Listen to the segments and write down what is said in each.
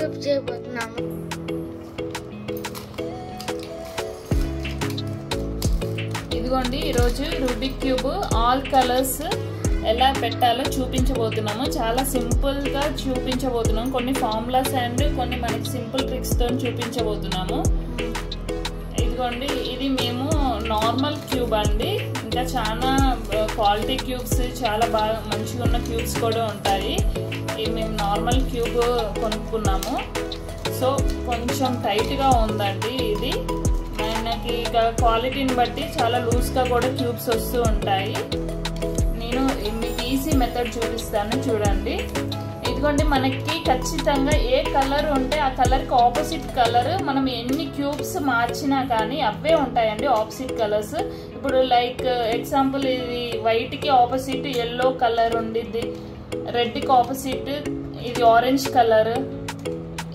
Cube చేయబోతున్నాము. ఇదిగోండి ఈరోజు రూబిక్ క్యూబ్ ఆల్ కలర్స్ ఎలా పెట్టాలో చూపించబోతున్నాము. చాలా సింపుల్గా చూపించబోతున్నాము. కొన్ని ఫార్ములాస్ అండ్ కొన్ని మనకి సింపుల్ ట్రిక్స్తో చూపించబోతున్నాము. ఇదిగోండి ఇది మేము నార్మల్ క్యూబ్ అండి. ఇంకా చాలా క్వాలిటీ క్యూబ్స్, చాలా బాగా మంచిగా ఉన్న క్యూబ్స్ కూడా ఉంటాయి. ఇది మేము నార్మల్ క్యూబ్ కొనుక్కున్నాము. సో కొంచెం టైట్గా ఉందండి ఇది. మనకి ఇక క్వాలిటీని బట్టి చాలా లూజ్గా కూడా క్యూబ్స్ వస్తూ ఉంటాయి. నేను మీకు ఈజీ మెథడ్ చూపిస్తాను చూడండి. ఇదిగోండి మనకి ఖచ్చితంగా ఏ కలర్ ఉంటే ఆ కలర్కి ఆపోజిట్ కలర్ మనం ఎన్ని క్యూబ్స్ మార్చినా కానీ అవే ఉంటాయండి ఆపోజిట్ కలర్స్. ఇప్పుడు లైక్ ఎగ్జాంపుల్ ఇది వైట్కి ఆపోజిట్ ఎల్లో కలర్ ఉండిద్ది, రెడ్కి ఆపోజిట్ ఇది ఆరెంజ్ కలర్,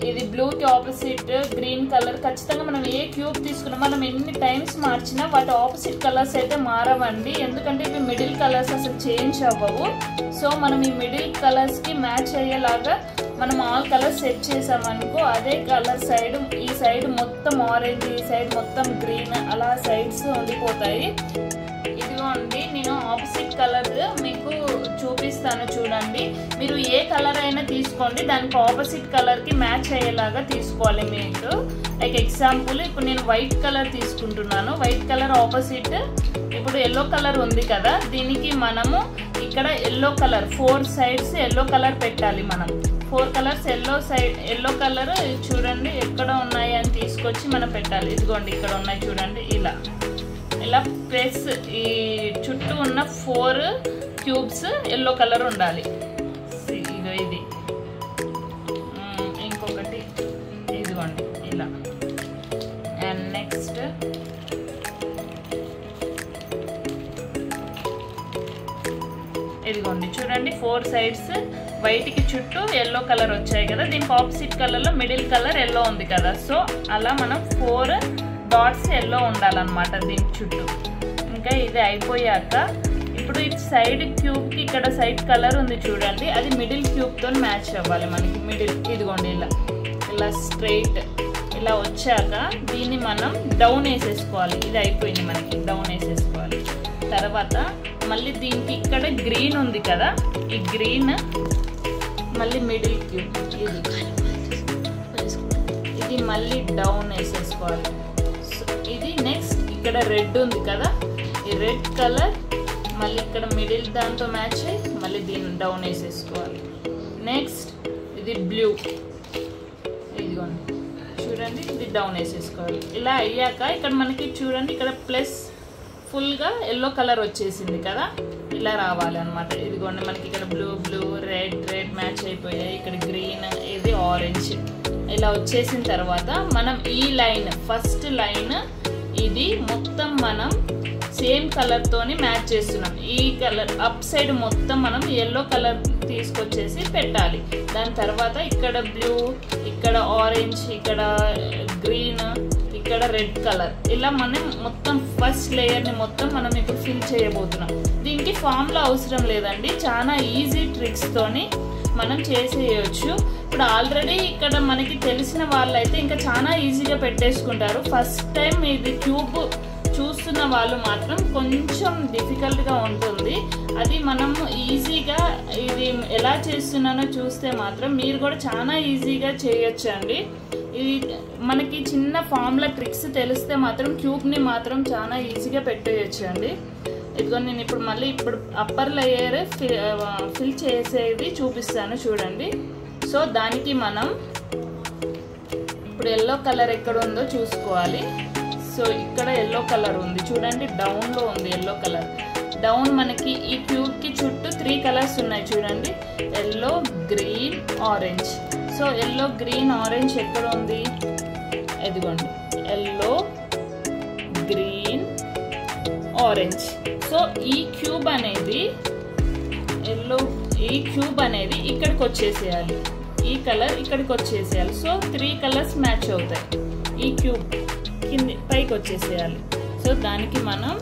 ఇది బ్లూకి ఆపోజిట్ గ్రీన్ కలర్. ఖచ్చితంగా మనం ఏ క్యూబ్ తీసుకున్నా మనం ఎన్ని టైమ్స్ మార్చినా వాటి ఆపోజిట్ కలర్స్ అయితే మారవండి. ఎందుకంటే ఇవి మిడిల్ కలర్స్ అసలు చేంజ్ అవ్వవు. సో మనం ఈ మిడిల్ కలర్స్కి మ్యాచ్ అయ్యేలాగా మనం ఆల్ కలర్స్ సెట్ చేసామనుకో అదే కలర్ సైడ్, ఈ సైడ్ మొత్తం ఆరెంజ్, ఈ సైడ్ మొత్తం గ్రీన్, అలా సైడ్స్ ఉండిపోతాయి. ఇదిగోండి నేను ఆపోజిట్ కలర్ మీకు చూపిస్తాను చూడండి. మీరు ఏ కలర్ అయినా తీసుకోండి, దానికి ఆపోజిట్ కలర్కి మ్యాచ్ అయ్యేలాగా తీసుకోవాలి మీకు. లైక్ ఎగ్జాంపుల్ ఇప్పుడు నేను వైట్ కలర్ తీసుకుంటున్నాను. వైట్ కలర్ ఆపోజిట్ ఇప్పుడు ఎల్లో కలర్ ఉంది కదా, దీనికి మనము ఇక్కడ yellow colour 4 sides yellow colour పెట్టాలి. మనం 4 కలర్స్ ఎల్లో కలర్ చూడండి ఎక్కడ ఉన్నాయి అని తీసుకొచ్చి మనం పెట్టాలి. ఇదిగోండి ఇక్కడ ఉన్నాయి చూడండి. ఇలా ప్లస్ ఈ చుట్టూ ఉన్న 4 క్యూబ్స్ ఎల్లో కలర్ ఉండాలి. ఇది ఇంకొకటి ఇదిగోండి ఇలా. అండ్ నెక్స్ట్ ఇదిగోండి చూడండి 4 సైడ్స్ వైట్కి చుట్టూ ఎల్లో కలర్ వచ్చాయి కదా, దీనికి ఆపోజిట్ కలర్లో మిడిల్ కలర్ ఎల్లో ఉంది కదా. సో అలా మనం 4 డాట్స్ ఎల్లో ఉండాలన్నమాట దీని చుట్టూ. ఇంకా ఇది అయిపోయాక ఇప్పుడు ఈ సైడ్ క్యూబ్కి ఇక్కడ సైడ్ కలర్ ఉంది చూడండి, అది మిడిల్ క్యూబ్తో మ్యాచ్ అవ్వాలి మనకి. మిడిల్ ఇదిగోండి ఇలా స్ట్రైట్ ఇలా వచ్చాక దీన్ని మనం డౌన్ వేసేసుకోవాలి. ఇది అయిపోయింది మనకి, డౌన్ వేసేసుకోవాలి. తర్వాత మళ్ళీ దీనికి ఇక్కడ గ్రీన్ ఉంది కదా, ఈ గ్రీన్ మళ్ళీ మిడిల్ క్యూబ్ ఇది మళ్ళీ డౌన్ వేసేసుకోవాలి. ఇది నెక్స్ట్ ఇక్కడ రెడ్ ఉంది కదా, ఈ రెడ్ కలర్ మళ్ళీ ఇక్కడ మిడిల్ దాంతో మ్యాచ్ అయ్యి మళ్ళీ దీన్ని డౌన్ వేసేసుకోవాలి. నెక్స్ట్ ఇది బ్లూ, ఇదిగోండి చూడండి ఇది డౌన్ వేసేసుకోవాలి. ఇలా అయ్యాక ఇక్కడ మనకి చూడండి ఇక్కడ ప్లస్ ఫుల్గా ఎల్లో కలర్ వచ్చేసింది కదా, ఇలా రావాలి అనమాట. ఇదిగోండి మనకి ఇక్కడ బ్లూ రెడ్ మ్యాచ్ అయిపోయాయి. ఇక్కడ గ్రీన్, ఇది ఆరెంజ్. ఇలా వచ్చేసిన తర్వాత మనం ఈ లైన్ ఫస్ట్ లైన్ ఇది మొత్తం మనం సేమ్ కలర్తోని మ్యాచ్ చేస్తున్నాం. ఈ కలర్ అప్ సైడ్ మొత్తం మనం ఎల్లో కలర్ తీసుకొచ్చేసి పెట్టాలి. దాని తర్వాత ఇక్కడ బ్లూ, ఇక్కడ ఆరెంజ్, ఇక్కడ గ్రీన్, ఇక్కడ రెడ్ కలర్, ఇలా మనం మొత్తం ఫస్ట్ లేయర్ని మొత్తం మనం ఇప్పుడు ఫిల్ చేయబోతున్నాం. దీనికి ఫార్ములా అవసరం లేదండి, చాలా ఈజీ ట్రిక్స్తోని మనం చేసేయచ్చు. ఇప్పుడు ఆల్రెడీ ఇక్కడ మనకి తెలిసిన వాళ్ళైతే ఇంకా చాలా ఈజీగా పెట్టేసుకుంటారు. ఫస్ట్ టైం ఇది క్యూబ్ చూస్తున్న వాళ్ళు మాత్రం కొంచెం డిఫికల్ట్గా ఉంటుంది. అది మనం ఈజీగా ఇది ఎలా చేస్తున్నానో చూస్తే మాత్రం మీరు కూడా చాలా ఈజీగా చేయొచ్చు అండి. ఇది మనకి చిన్న ఫార్ములా ట్రిక్స్ తెలిస్తే మాత్రం క్యూబ్ని మాత్రం చాలా ఈజీగా పెట్టేయచ్చు అండి. ఇదిగో నేను ఇప్పుడు అప్పర్ లేయర్ ఫిల్ చేసేది చూపిస్తాను చూడండి. సో దానికి మనం ఇప్పుడు ఎల్లో కలర్ ఎక్కడ ఉందో చూసుకోవాలి. సో ఇక్కడ ఎల్లో కలర్ ఉంది చూడండి, డౌన్లో ఉంది ఎల్లో కలర్. డౌన్ మనకి ఈ క్యూబ్కి చుట్టూ 3 కలర్స్ ఉన్నాయి చూడండి, yellow, green, orange. So yellow, green, orange ఎక్కడ ఉంది? ఇదిగోండి ఎల్లో, గ్రీన్, ఆరెంజ్. సో ఈ క్యూబ్ అనేది ఇక్కడికి వచ్చేసేయాలి, ఈ కలర్ ఇక్కడికి వచ్చేసేయాలి. సో 3 కలర్స్ మ్యాచ్ అవుతాయి. ఈ క్యూబ్ కింది పైకి వచ్చేసేయాలి. సో దానికి మనం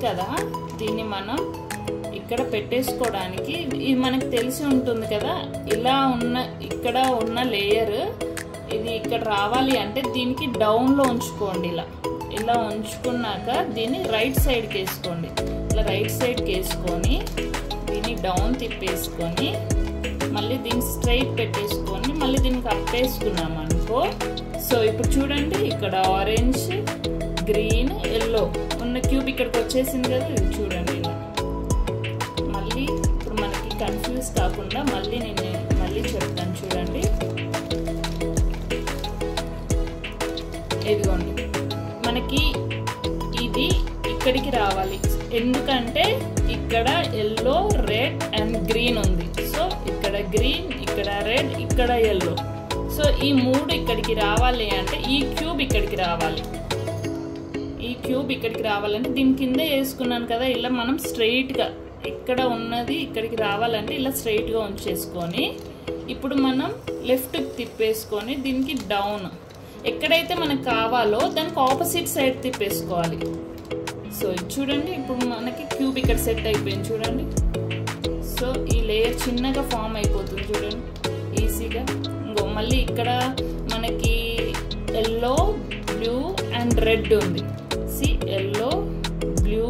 కదా, దీన్ని మనం ఇక్కడ పెట్టేసుకోవడానికి ఇది మనకు తెలిసి ఉంటుంది కదా, ఇలా ఉన్న ఇక్కడ ఉన్న లేయర్ ఇది ఇక్కడ రావాలి అంటే దీనికి డౌన్లో ఉంచుకోండి. ఇలా ఉంచుకున్నాక దీన్ని రైట్ సైడ్కి వేసుకోండి. ఇలా రైట్ సైడ్కి వేసుకొని దీన్ని డౌన్ తిప్పేసుకొని మళ్ళీ దీన్ని స్ట్రైట్ పెట్టేసుకొని మళ్ళీ దీనికి అప్పేసుకున్నాం అనుకో. సో ఇప్పుడు చూడండి, ఇక్కడ ఆరెంజ్, గ్రీన్, ఎల్లో ఉన్న క్యూబ్ ఇక్కడికి వచ్చేసింది కదా. ఇది చూడండి ఇలా. మళ్ళీ ఇప్పుడు మనకి కన్ఫ్యూజ్ కాకుండా మళ్ళీ నేను మళ్ళీ చెప్తాను చూడండి. ఇదిగోండి, మనకి ఇది ఇక్కడికి రావాలి. ఎందుకంటే ఇక్కడ ఎల్లో, రెడ్ అండ్ గ్రీన్ ఉంది. సో ఇక్కడ గ్రీన్, ఇక్కడ రెడ్, ఇక్కడ ఎల్లో. సో ఈ మూడు ఇక్కడికి రావాలి అంటే ఈ క్యూబ్ ఇక్కడికి రావాలి. ఈ క్యూబ్ ఇక్కడికి రావాలంటే దీని కింద వేసుకున్నాను కదా, ఇలా మనం స్ట్రైట్గా ఇక్కడ ఉన్నది ఇక్కడికి రావాలంటే ఇలా స్ట్రైట్గా ఉంచేసుకొని ఇప్పుడు మనం లెఫ్ట్కి తిప్పేసుకొని దీనికి డౌన్ ఎక్కడైతే మనకు కావాలో దానికి ఆపోజిట్ సైడ్ తిప్పేసుకోవాలి. సో చూడండి, ఇప్పుడు మనకి క్యూబ్ ఇక్కడ సెట్ అయిపోయింది చూడండి. సో ఈ లేయర్ చిన్నగా ఫామ్ అయిపోతుంది చూడండి ఈజీగా. ఇంకో మళ్ళీ ఇక్కడ మనకి ఎల్లో, బ్లూ అండ్ రెడ్ ఉంది. See yellow, blue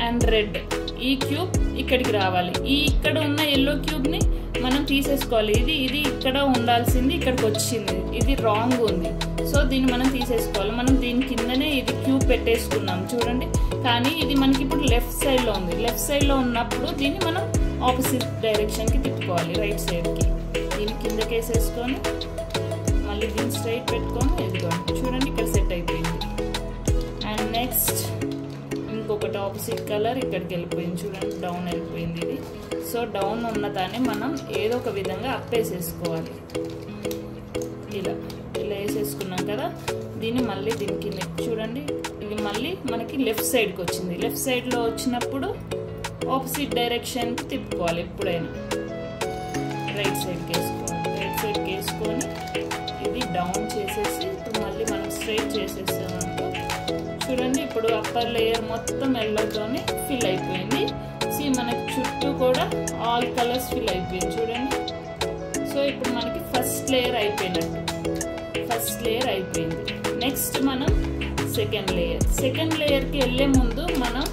and red. ఈ క్యూబ్ ఇక్కడికి రావాలి. ఈ ఇక్కడ ఉన్న ఎల్లో క్యూబ్ని మనం తీసేసుకోవాలి. ఇది ఇక్కడ ఉండాల్సింది ఇక్కడికి వచ్చింది, ఇది రాంగ్ ఉంది. సో దీన్ని మనం తీసేసుకోవాలి. మనం దీని కిందనే ఇది క్యూబ్ పెట్టేసుకున్నాం చూడండి. కానీ ఇది మనకి ఇప్పుడు లెఫ్ట్ సైడ్లో ఉంది. లెఫ్ట్ సైడ్లో ఉన్నప్పుడు దీన్ని మనం ఆపోజిట్ డైరెక్షన్కి తిప్పుకోవాలి, రైట్ సైడ్కి. దీన్ని కిందకి వేసేసుకొని మళ్ళీ దీన్ని స్ట్రైట్ పెట్టుకొని ఎదుగుకోండి. చూడండి ఇక్కడ సెట్ అయిపోయింది. అండ్ నెక్స్ట్ ఇంకొకటి ఆపోజిట్ కలర్ ఇక్కడికి వెళ్ళిపోయింది చూడండి, డౌన్ వెళ్ళిపోయింది ఇది. సో డౌన్ ఉన్నదాన్ని మనం ఏదో ఒక విధంగా అప్పేసేసుకోవాలి. ఇలా వేసేసుకున్నాం కదా, దీన్ని మళ్ళీ దీనికి చూడండి, ఇది మళ్ళీ మనకి లెఫ్ట్ సైడ్కి వచ్చింది. లెఫ్ట్ సైడ్లో వచ్చినప్పుడు ఆపోజిట్ డైరెక్షన్కి తిప్పుకోవాలి. ఎప్పుడైనా రైట్ సైడ్కి వేసుకోవాలి. రైట్ సైడ్కి వేసుకొని ఇది డౌన్ చేసేసి ఇప్పుడు మళ్ళీ మనం స్ట్రైట్ చేసేసామనుకో. చూడండి, ఇప్పుడు అప్పర్ లేయర్ మొత్తం ఎల్లోతోని ఫిల్ అయిపోయింది. మనకి చుట్టూ కూడా ఆల్ కలర్స్ ఫిల్ అయిపోయింది చూడండి. సో ఇప్పుడు మనకి ఫస్ట్ లేయర్ అయిపోయినట్టు. ఫస్ట్ లేయర్ అయిపోయింది. నెక్స్ట్ మనం సెకండ్ లేయర్కి వెళ్ళే ముందు మనం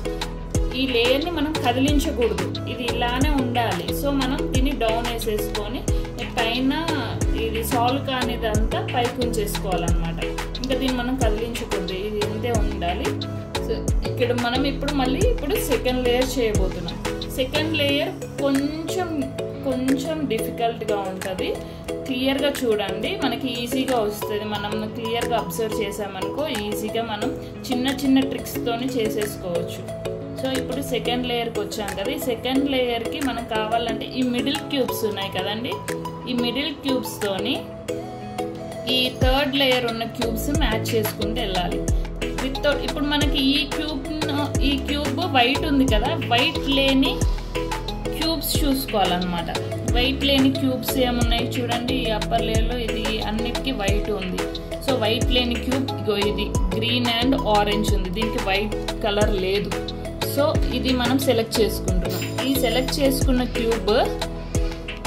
ఈ లేయర్ని మనం కదిలించకూడదు, ఇది ఇలానే ఉండాలి. సో మనం దీన్ని డౌన్ వేసేసుకొని పైన ఇది సాల్వ్ కానిదంతా పైకి ఉంచేసుకోవాలన్నమాట. ఇంకా దీన్ని మనం కదిలించకూడదు, ఇది ఇంతే ఉండాలి. సో ఇక్కడ మనం ఇప్పుడు సెకండ్ లేయర్ చేయబోతున్నాం. సెకండ్ లేయర్ కొంచెం డిఫికల్ట్గా ఉంటుంది. క్లియర్గా చూడండి, మనకి ఈజీగా వస్తుంది. మనం క్లియర్గా అబ్జర్వ్ చేసామనుకో ఈజీగా మనం చిన్న ట్రిక్స్తోని చేసేసుకోవచ్చు. సో ఇప్పుడు సెకండ్ లేయర్కి వచ్చాం కదా, ఈ సెకండ్ లేయర్కి మనం కావాలంటే ఈ మిడిల్ క్యూబ్స్ ఉన్నాయి కదండి, ఈ మిడిల్ క్యూబ్స్తోని ఈ థర్డ్ లేయర్ ఉన్న క్యూబ్స్ మ్యాచ్ చేసుకుంటూ వెళ్ళాలి. ఇప్పుడు మనకి ఈ క్యూబ్ వైట్ ఉంది కదా, వైట్ లేని క్యూబ్స్ చూసుకోవాలన్నమాట. వైట్ లేని క్యూబ్స్ ఏమున్నాయి చూడండి, ఈ అప్పర్ లేయర్లో ఇది అన్నిటికీ వైట్ ఉంది. సో వైట్ లేని క్యూబ్ ఇగో ఇది గ్రీన్ అండ్ ఆరెంజ్ ఉంది, దీనికి వైట్ కలర్ లేదు. సో ఇది మనం సెలెక్ట్ చేసుకుంటున్నాం. ఈ సెలెక్ట్ చేసుకున్న క్యూబ్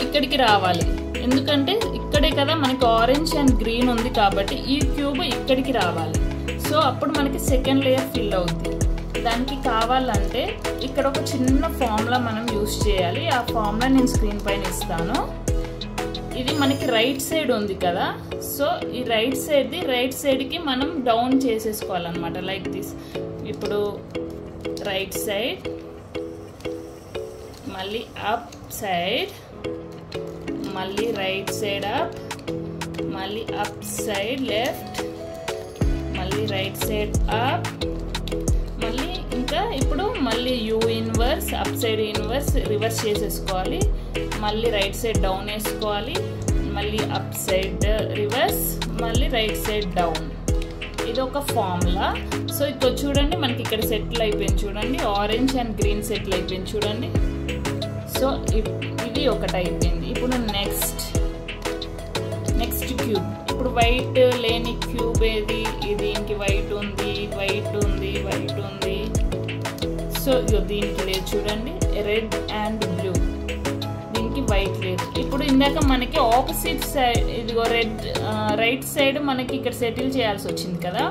ఇక్కడికి రావాలి, ఎందుకంటే ఇక్కడే కదా మనకి ఆరెంజ్ అండ్ గ్రీన్ ఉంది కాబట్టి ఈ క్యూబ్ ఇక్కడికి రావాలి. సో అప్పుడు మనకి సెకండ్ లేయర్ ఫిల్ అవుతుంది. దానికి కావాలంటే ఇక్కడ ఒక చిన్న ఫార్ములా మనం యూజ్ చేయాలి. ఆ ఫార్ములా నేను స్క్రీన్ పైన ఇస్తాను. ఇది మనకి రైట్ సైడ్ ఉంది కదా, సో ఈ రైట్ సైడ్కి మనం డౌన్ చేసేసుకోవాలన్నమాట, లైక్ దిస్. ఇప్పుడు రైట్ సైడ్, మళ్ళీ అప్ సైడ్, మళ్ళీ రైట్ సైడ్ అప్, మళ్ళీ అప్ సైడ్ లెఫ్ట్, మళ్ళీ రైట్ సైడ్ అప్, మళ్ళీ ఇంకా ఇప్పుడు మళ్ళీ you inverse, up side inverse reverse చేసేసుకోవాలి. మళ్ళీ రైట్ సైడ్ డౌన్ వేసుకోవాలి, మళ్ళీ అప్ సైడ్ రివర్స్, మళ్ళీ రైట్ సైడ్ డౌన్. ఇది ఒక ఫార్ములా. సో ఇక్కడ చూడండి మనకి ఇక్కడ సెటిల్ అయిపోయింది చూడండి, ఆరెంజ్ అండ్ గ్రీన్ సెటిల్ అయిపోయింది చూడండి. సో ఇది ఒకటి అయిపోయింది. ఇప్పుడు నెక్స్ట్ క్యూబ్. ఇప్పుడు వైట్ లేని క్యూబ్ ఏది, దీనికి వైట్ ఉంది. సో దీనికి లేదు చూడండి, రెడ్ అండ్ బ్లూ, దీనికి వైట్ లేదు. ఇప్పుడు ఇందాక మనకి ఆపోజిట్ సైడ్ ఇదిగో రెడ్ రైట్ సైడ్ మనకి ఇక్కడ సెటిల్ చేయాల్సి వచ్చింది కదా,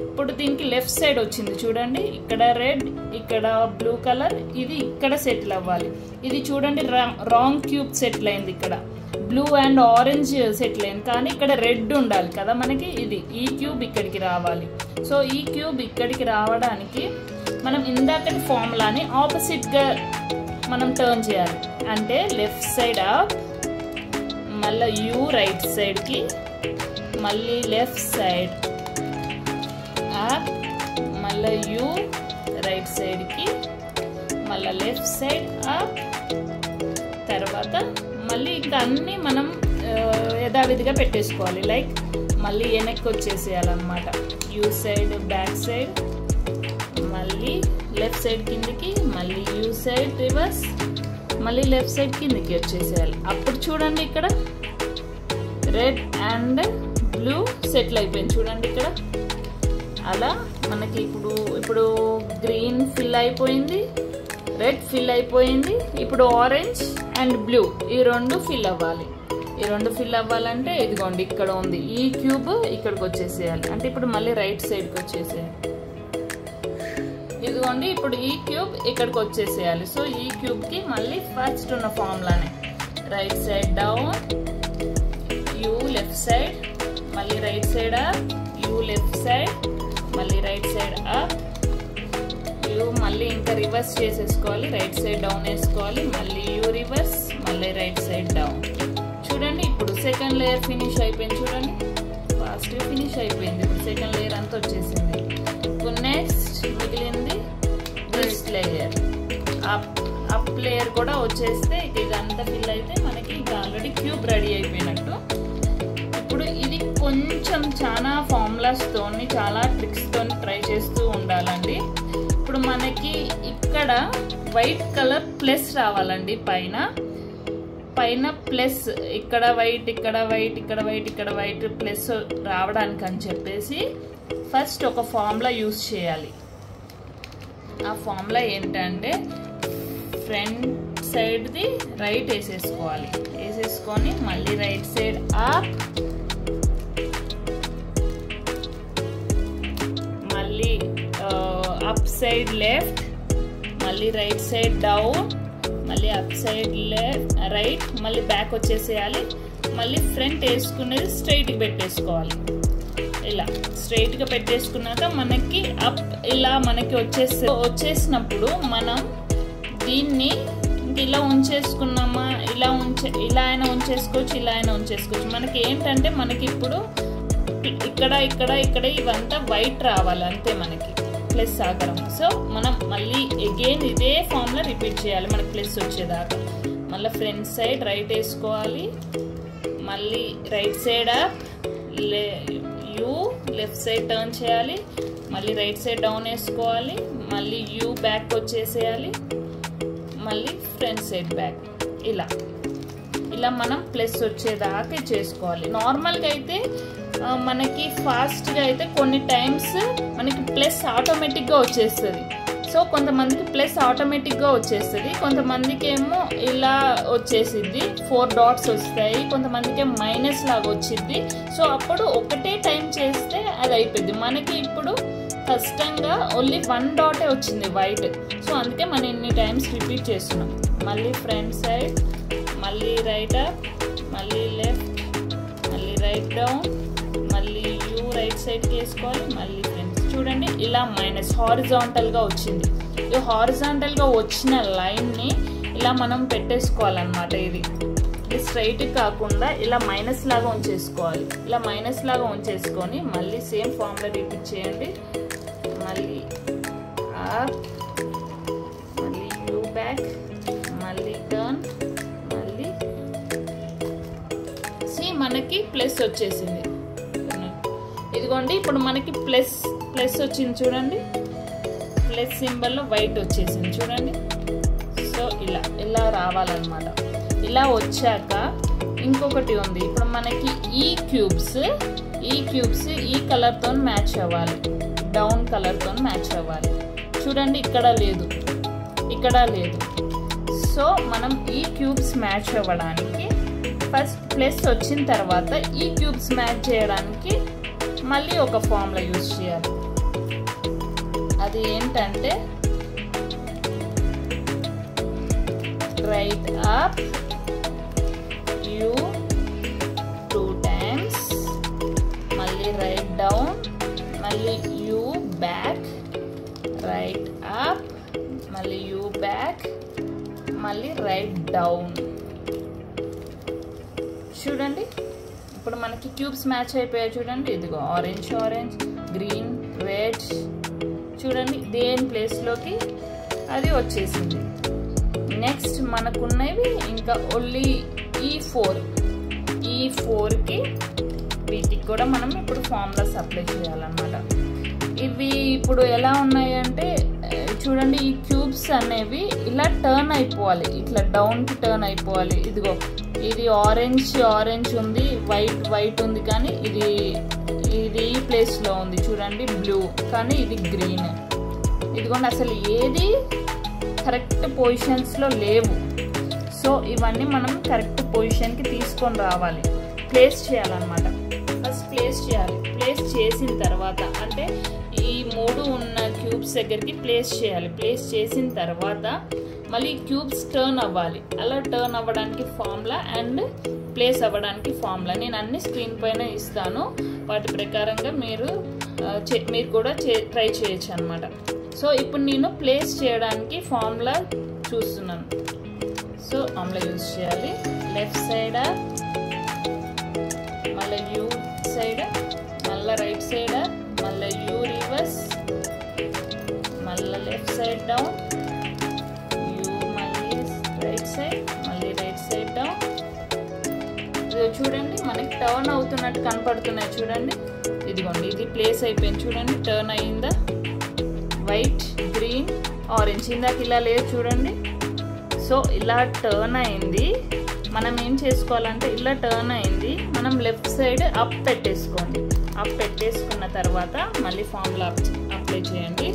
ఇప్పుడు దీనికి లెఫ్ట్ సైడ్ వచ్చింది చూడండి, ఇక్కడ రెడ్ ఇక్కడ బ్లూ కలర్, ఇది ఇక్కడ సెటిల్ అవ్వాలి. ఇది చూడండి రాంగ్ క్యూబ్ సెటిల్ అయింది, ఇక్కడ బ్లూ అండ్ ఆరెంజ్ సెటిల్ అయింది, కానీ ఇక్కడ రెడ్ ఉండాలి కదా మనకి. ఇది ఈ క్యూబ్ ఇక్కడికి రావాలి. సో ఈ క్యూబ్ ఇక్కడికి రావడానికి మనం ఇందాకటి ఫార్ములాని ఆపోజిట్గా మనం టర్న్ చేయాలి. అంటే లెఫ్ట్ సైడ్ అప్, మళ్ళీ యూ రైట్ సైడ్కి, మళ్ళీ లెఫ్ట్ సైడ్ అప్, మళ్ళీ యూ రైట్ సైడ్కి, మళ్ళీ లెఫ్ట్ సైడ్ అప్, తర్వాత మళ్ళీ ఇంకా అన్నీ మనం యథావిధిగా పెట్టేసుకోవాలి. లైక్ మళ్ళీ వెనక్కి వచ్చేసేయాలన్నమాట. యూ సైడ్ బ్యాక్ సైడ్, మళ్ళీ లెఫ్ట్ సైడ్ కిందికి, మళ్ళీ యూ సైడ్ రివర్స్, మళ్ళీ లెఫ్ట్ సైడ్ కిందికి వచ్చేసేయాలి. అప్పుడు చూడండి ఇక్కడ రెడ్ అండ్ బ్లూ సెటిల్ అయిపోయింది చూడండి ఇక్కడ. అలా మనకి ఇప్పుడు గ్రీన్ ఫిల్ అయిపోయింది, రెడ్ ఫిల్ అయిపోయింది. ఇప్పుడు ఆరెంజ్ అండ్ బ్లూ ఈ రెండు ఫిల్ అవ్వాలి. ఈ రెండు ఫిల్ అవ్వాలంటే ఇదిగోండి ఇక్కడ ఉంది ఈ క్యూబ్, ఇక్కడికి వచ్చేసేయాలి. అంటే ఇప్పుడు మళ్ళీ రైట్ సైడ్కి వచ్చేసేయాలి. ఇదిగోండి ఇప్పుడు ఈ క్యూబ్ ఇక్కడికి వచ్చేసేయాలి. సో ఈ క్యూబ్కి మళ్ళీ ఫస్ట్ ఉన్న ఫార్ములానే right side down, U left side, మళ్ళీ right side up, U left side, మళ్ళీ రైట్ సైడ్ అప్, యూ మళ్ళీ ఇంకా రివర్స్ చేసేసుకోవాలి, రైట్ సైడ్ డౌన్ వేసుకోవాలి, మళ్ళీ యూ రివర్స్, మళ్ళీ రైట్ సైడ్ డౌన్. చూడండి ఇప్పుడు సెకండ్ లేయర్ ఫినిష్ అయిపోయింది చూడండి, ఫాస్ట్గా ఫినిష్ అయిపోయింది. ఇప్పుడు సెకండ్ లేయర్ అంతా వచ్చేసింది. ఇప్పుడు నెక్స్ట్ మిగిలింది ఫస్ట్ లేయర్, అప్ లేయర్ కూడా వచ్చేస్తే ఇదంతా ఫిల్ అయితే మనకి ఇంకా ఆల్రెడీ క్యూబ్ రెడీ అయిపోయినట్టు. ఇప్పుడు ఇది కొంచెం చాలా ఫార్ములాస్తోని చాలా ట్రిక్స్తోని ట్రై చేస్తూ ఉండాలండి. ఇప్పుడు మనకి ఇక్కడ వైట్ కలర్ ప్లస్ రావాలండి, పైన ప్లస్, ఇక్కడ వైట్ ఇక్కడ వైట్ ఇక్కడ వైట్ ఇక్కడ వైట్ ప్లస్ రావడానికి అని చెప్పేసి ఫస్ట్ ఒక ఫార్ములా యూజ్ చేయాలి. ఆ ఫార్ములా ఏంటంటే ఫ్రంట్ సైడ్ది రైట్ వేసేసుకోవాలి, వేసేసుకొని మళ్ళీ రైట్ సైడ్ అప్, మళ్ళీ అప్ సైడ్ లెఫ్ట్, మళ్ళీ రైట్ సైడ్ డౌన్, మళ్ళీ అప్ సైడ్ లెఫ్ట్ రైట్, మళ్ళీ బ్యాక్ వచ్చేసేయాలి. మళ్ళీ ఫ్రంట్ వేసుకునేది స్ట్రైట్గా పెట్టేసుకోవాలి. ఇలా స్ట్రైట్గా పెట్టేసుకున్నాక మనకి అప్ ఇలా మనకి వచ్చేసినప్పుడు మనం దీన్ని ఇలా ఉంచేసుకున్నామా, ఇలా అయినా ఉంచేసుకోవచ్చు, ఇలా అయినా ఉంచేసుకోవచ్చు. మనకి ఏంటంటే మనకి ఇప్పుడు ఇక్కడ ఇక్కడ ఇక్కడ ఇవంతా వైట్ రావాలి అంతే మనకి ప్లస్ ఆకారం. సో మనం మళ్ళీ అగైన్ ఇదే ఫార్ములా రిపీట్ చేయాలి మనకి ప్లస్ వచ్చేదాకా. మళ్ళీ ఫ్రంట్ సైడ్ రైట్ వేసుకోవాలి, మళ్ళీ right side up, U left side turn చేయాలి, మళ్ళీ రైట్ సైడ్ డౌన్ వేసుకోవాలి, మళ్ళీ యూ బ్యాక్ వచ్చేసేయాలి, మళ్ళీ ఫ్రంట్ సైడ్ బ్యాక్. ఇలా మనం ప్లస్ వచ్చేదాకా చేసుకోవాలి. నార్మల్గా అయితే మనకి ఫాస్ట్గా అయితే కొన్ని టైమ్స్ మనకి ప్లస్ ఆటోమేటిక్గా వచ్చేస్తుంది. సో కొంతమందికి ప్లస్ ఆటోమేటిక్గా వచ్చేస్తుంది, కొంతమందికి ఏమో ఇలా వచ్చేసిద్ది 4 డాట్స్ వస్తాయి, కొంతమందికి మైనస్ లాగా వచ్చింది. సో అప్పుడు ఒకటే టైం చేస్తే అది అయిపోద్ది. మనకి ఇప్పుడు కష్టంగా ఓన్లీ 1 డాటే వచ్చింది వైట్. సో అందుకే మనం ఇన్ని టైమ్స్ రిపీట్ చేస్తున్నాం. మళ్ళీ ఫ్రంట్ సైడ్, మళ్ళీ రైట్ అప్, మళ్ళీ లెఫ్ట్, మళ్ళీ రైట్ డౌన్, మళ్ళీ యూ రైట్ సైడ్కి వేసుకోవాలి, మళ్ళీ ఫ్రంట్. చూడండి ఇలా మైనస్ హారిజాంటల్గా వచ్చింది. ఈ హారిజాంటల్గా వచ్చిన లైన్ని ఇలా మనం పెట్టేసుకోవాలన్నమాట. ఇది స్ట్రైట్ కాకుండా ఇలా మైనస్ లాగా ఉంచేసుకోవాలి. ఇలా మైనస్ లాగా ఉంచేసుకొని మళ్ళీ సేమ్ ఫార్ములా రిపీట్ చేయండి. మళ్ళీ అప్, మళ్ళీ యూ బ్యాక్, మళ్ళీ టర్న్, మళ్ళీ మనకి ప్లస్ వచ్చేసింది. ఇదిగోండి ఇప్పుడు మనకి ప్లస్ వచ్చింది చూడండి, ప్లస్ సింబల్లో వైట్ వచ్చేసింది చూడండి. సో ఇలా రావాలన్నమాట. ఇలా వచ్చాక ఇంకొకటి ఉంది. ఇప్పుడు మనకి ఈ క్యూబ్స్ ఈ కలర్తో మ్యాచ్ అవ్వాలి, డౌన్ కలర్తో మ్యాచ్ అవ్వాలి. చూడండి ఇక్కడ లేదు, ఇక్కడ లేదు. సో మనం ఈ క్యూబ్స్ మ్యాచ్ అవ్వడానికి ఫస్ట్ ప్లస్ వచ్చిన తర్వాత ఈ క్యూబ్స్ మ్యాచ్ చేయడానికి మళ్ళీ ఒక ఫార్ములా యూజ్ చేయాలి. అది ఏంటంటే రైట్ అప్ యూ 2 times, మళ్ళీ రైట్ డౌన్, మళ్ళీ యూ బ్యాక్, రైట్ అప్, మళ్ళీ యూ బ్యాక్, మళ్ళీ రైట్ డౌన్. చూడండి ఇప్పుడు మనకి క్యూబ్స్ మ్యాచ్ అయిపోయాయి. చూడండి ఇదిగో ఆరెంజ్ ఆరెంజ్, గ్రీన్, రెడ్. చూడండి దేని ప్లేస్లోకి అది వచ్చేసింది. నెక్స్ట్ మనకున్నవి ఇంకా ఓన్లీ ఈ 4కి వీటికి కూడా మనం ఇప్పుడు ఫార్ములాస్ అప్లై చేయాలన్నమాట. ఇవి ఇప్పుడు ఎలా ఉన్నాయంటే చూడండి ఈ క్యూబ్స్ అనేవి ఇలా టర్న్ అయిపోవాలి, ఇట్లా డౌన్కి టర్న్ అయిపోవాలి. ఇదిగో ఇది ఆరెంజ్ ఉంది, వైట్ ఉంది, కానీ ఇది ఈ ప్లేస్లో ఉంది. చూడండి బ్లూ, కానీ ఇది గ్రీన్. ఇదిగోండి అసలు ఏది కరెక్ట్ పొజిషన్స్లో లేవు. సో ఇవన్నీ మనం కరెక్ట్ పొజిషన్కి తీసుకొని రావాలి, ప్లేస్ చేయాలన్నమాట. ఫస్ట్ ప్లేస్ చేయాలి. ప్లేస్ చేసిన తర్వాత అంటే ఈ 3 ఉన్న క్యూబ్స్ దగ్గరికి ప్లేస్ చేయాలి. ప్లేస్ చేసిన తర్వాత మళ్ళీ క్యూబ్స్ టర్న్ అవ్వాలి. అలా టర్న్ అవ్వడానికి ఫార్ములా అండ్ ప్లేస్ అవ్వడానికి ఫార్ములా నేను అన్ని స్క్రీన్ పైన ఇస్తాను. వాటి ప్రకారంగా మీరు కూడా ట్రై చేయొచ్చు అనమాట. సో ఇప్పుడు నేను ప్లేస్ చేయడానికి ఫార్ములా చూస్తున్నాను. సో ఫార్ములా యూజ్ చేయాలి. లెఫ్ట్ సైడ్ మళ్ళీ యూ సైడ్, మళ్ళీ రైట్ సైడ్, మళ్ళీ యూ రివర్స్, మళ్ళీ లెఫ్ట్ సైడ్ డౌన్, యూ మళ్ళీ రైట్ సైడ్, మళ్ళీ రైట్ సైడ్ డౌన్. చూడండి మనకి టర్న్ అవుతున్నట్టు కనపడుతున్నాయి. చూడండి ఇదిగోండి ఇది ప్లేస్ అయిపోయింది. చూడండి టర్న్ అయిందా, వైట్, గ్రీన్, ఆరెంజ్. ఇందాక ఇలా లేదు చూడండి. సో ఇలా టర్న్ అయింది. మనం ఏం చేసుకోవాలంటే ఇలా టర్న్ అయింది, మనం లెఫ్ట్ సైడ్ అప్ పెట్టేసుకోండి. అప్ పెట్టేసుకున్న తర్వాత మళ్ళీ ఫార్ములా అప్లై చేయండి.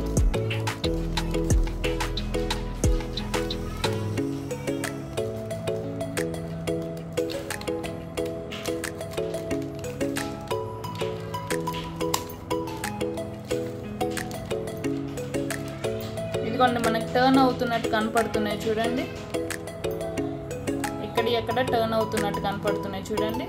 ఇదిగోండి మనకి టర్న్ అవుతున్నట్టు కనపడుతున్నాయి. చూడండి ఎక్కడ టర్న్ అవుతున్నట్టు కనపడుతున్నాయి. చూడండి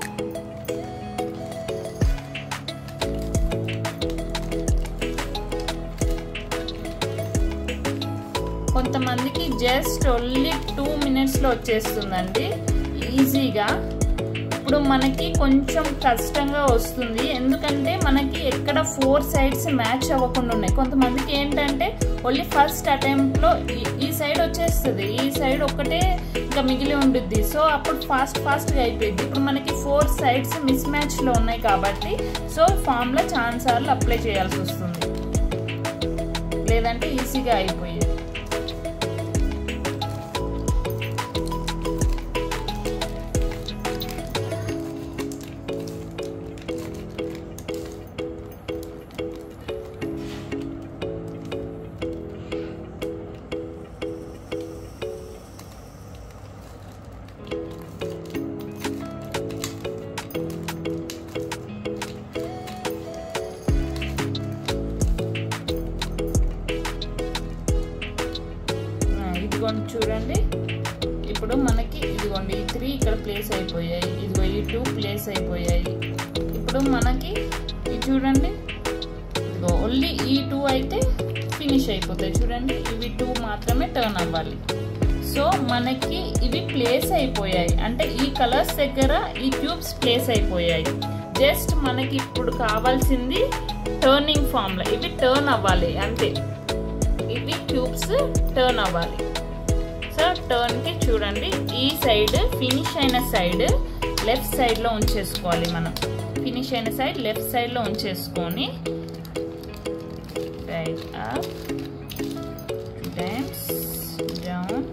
కొంతమందికి జస్ట్ ఓన్లీ 2 minutesలో వచ్చేస్తుందండి ఈజీగా. ఇప్పుడు మనకి కొంచెం కష్టంగా వస్తుంది, ఎందుకంటే మనకి ఎక్కడ 4 sides మ్యాచ్ అవ్వకుండా ఉన్నాయి. కొంతమందికి ఏంటంటే ఓన్లీ ఫస్ట్ అటెంప్ట్లో ఈ సైడ్ వచ్చేస్తుంది, ఈ సైడ్ ఒక్కటే ఇంకా మిగిలి ఉంటుంది. సో అప్పుడు ఫాస్ట్గా అయిపోయింది. ఇప్పుడు మనకి 4 sides మిస్ మ్యాచ్లో ఉన్నాయి కాబట్టి సో ఫార్ములా ఛాన్స్ సార్లు అప్లై చేయాల్సి వస్తుంది, లేదంటే ఈజీగా అయిపోయేది. చూడండి ఇప్పుడు మనకి ఇదిగోండి ఈ 3 ఇక్కడ ప్లేస్ అయిపోయాయి, ఇదిగో ఈ 2 ప్లేస్ అయిపోయాయి. ఇప్పుడు మనకి ఇది చూడండి ఇదిగో ఓన్లీ ఈ 2 అయితే ఫినిష్ అయిపోతాయి. చూడండి ఇవి 2 మాత్రమే టర్న్ అవ్వాలి. సో మనకి ఇవి ప్లేస్ అయిపోయాయి, అంటే ఈ కలర్స్ దగ్గర ఈ క్యూబ్స్ ప్లేస్ అయిపోయాయి. జస్ట్ మనకి ఇప్పుడు కావాల్సింది టర్నింగ్ ఫార్ములా. ఇవి టర్న్ అవ్వాలి అంతే, ఇవి క్యూబ్స్ టర్న్ అవ్వాలి. సో టర్న్కి చూడండి ఈ సైడ్ ఫినిష్ అయిన సైడ్ లెఫ్ట్ సైడ్లో ఉంచేసుకోవాలి. మనం ఫినిష్ అయిన సైడ్ లెఫ్ట్ సైడ్లో ఉంచేసుకొని right up 2 times down,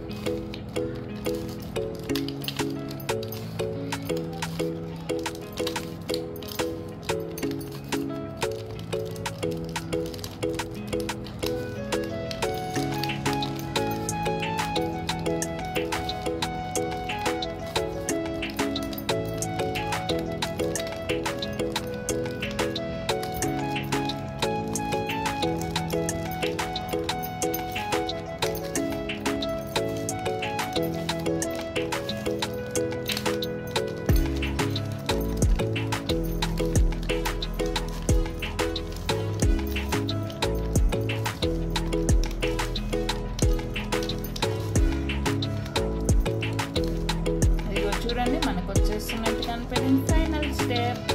step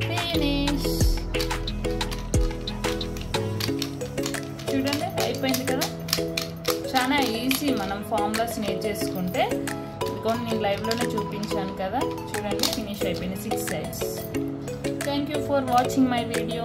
finish. చూడండి అయిపోయింది కదా. చాలా ఈజీ మనం ఫార్ములాస్ నేర్చేసుకుంటే. ఇదిగోండి నేను లైవ్లోనే చూపించాను కదా. చూడండి ఫినిష్ అయిపోయింది 6 sides. Thank you for watching my video.